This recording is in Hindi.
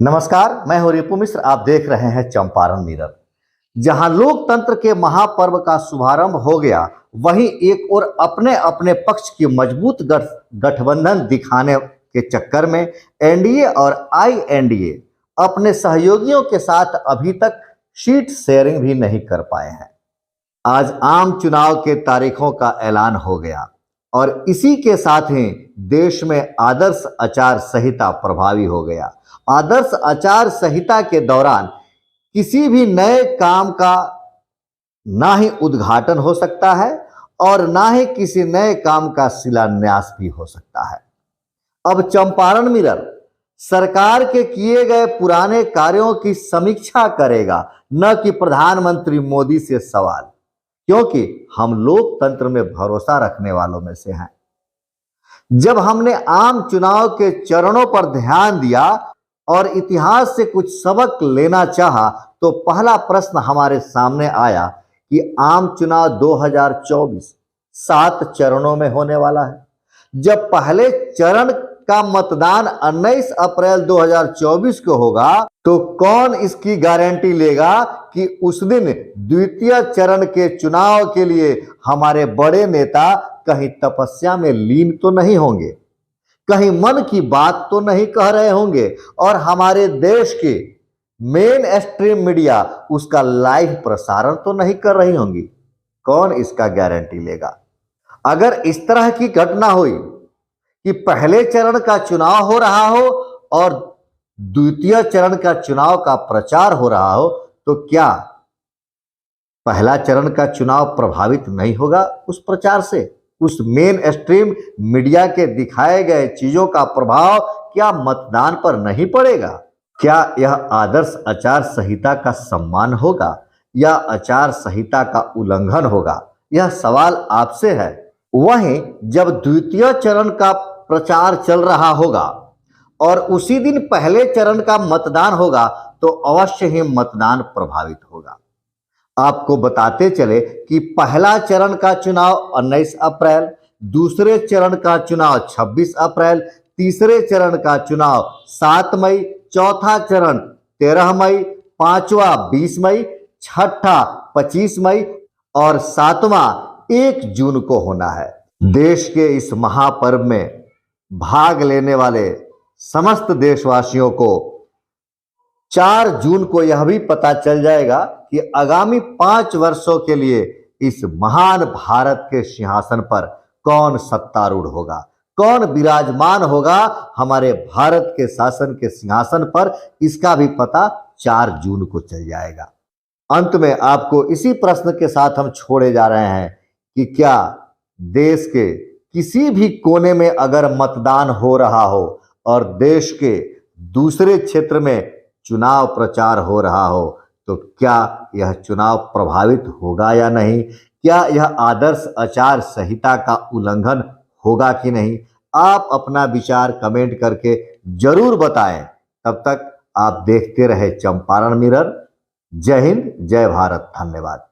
नमस्कार, मैं हूं रिपु मिश्र। आप देख रहे हैं चंपारण मिरर। जहां लोकतंत्र के महापर्व का शुभारंभ हो गया, वहीं एक और अपने अपने पक्ष की मजबूत गठबंधन दिखाने के चक्कर में एनडीए और आईएनडीए अपने सहयोगियों के साथ अभी तक सीट शेयरिंग भी नहीं कर पाए हैं। आज आम चुनाव के तारीखों का ऐलान हो गया और इसी के साथ ही देश में आदर्श आचार संहिता प्रभावी हो गया। आदर्श आचार संहिता के दौरान किसी भी नए काम का ना ही उद्घाटन हो सकता है और ना ही किसी नए काम का शिलान्यास भी हो सकता है। अब चंपारण मिरर सरकार के किए गए पुराने कार्यों की समीक्षा करेगा, न कि प्रधानमंत्री मोदी से सवाल, क्योंकि हम लोकतंत्र में भरोसा रखने वालों में से हैं। जब हमने आम चुनाव के चरणों पर ध्यान दिया और इतिहास से कुछ सबक लेना चाहा, तो पहला प्रश्न हमारे सामने आया कि आम चुनाव 2024 7 चरणों में होने वाला है। जब पहले चरण का मतदान 19 अप्रैल 2024 को होगा, तो कौन इसकी गारंटी लेगा कि उस दिन द्वितीय चरण के चुनाव के लिए हमारे बड़े नेता कहीं तपस्या में लीन तो नहीं होंगे, कहीं मन की बात तो नहीं कह रहे होंगे और हमारे देश के मेन स्ट्रीम मीडिया उसका लाइव प्रसारण तो नहीं कर रही होंगी। कौन इसका गारंटी लेगा? अगर इस तरह की घटना हुई कि पहले चरण का चुनाव हो रहा हो और द्वितीय चरण का चुनाव का प्रचार हो रहा हो, तो क्या पहला चरण का चुनाव प्रभावित नहीं होगा उस प्रचार से? उस मेन स्ट्रीम मीडिया के दिखाए गए चीजों का प्रभाव क्या मतदान पर नहीं पड़ेगा? क्या यह आदर्श आचार संहिता का सम्मान होगा या आचार संहिता का उल्लंघन होगा? यह सवाल आपसे है। वहीं जब द्वितीय चरण का प्रचार चल रहा होगा और उसी दिन पहले चरण का मतदान होगा, तो अवश्य ही मतदान प्रभावित होगा। आपको बताते चले कि पहला चरण का चुनाव 19 अप्रैल, दूसरे चरण का चुनाव 26 अप्रैल, तीसरे चरण का चुनाव 7 मई, चौथा चरण 13 मई, पांचवा 20 मई, छठा 25 मई और सातवां 1 जून को होना है। देश के इस महापर्व में भाग लेने वाले समस्त देशवासियों को 4 जून को यह भी पता चल जाएगा कि आगामी 5 वर्षों के लिए इस महान भारत के सिंहासन पर कौन सत्तारूढ़ होगा, कौन विराजमान होगा हमारे भारत के शासन के सिंहासन पर। इसका भी पता 4 जून को चल जाएगा। अंत में आपको इसी प्रश्न के साथ हम छोड़े जा रहे हैं कि क्या देश के किसी भी कोने में अगर मतदान हो रहा हो और देश के दूसरे क्षेत्र में चुनाव प्रचार हो रहा हो, तो क्या यह चुनाव प्रभावित होगा या नहीं? क्या यह आदर्श आचार संहिता का उल्लंघन होगा कि नहीं? आप अपना विचार कमेंट करके जरूर बताएं। तब तक आप देखते रहे चंपारण मिरर। जय हिंद, जय भारत, धन्यवाद।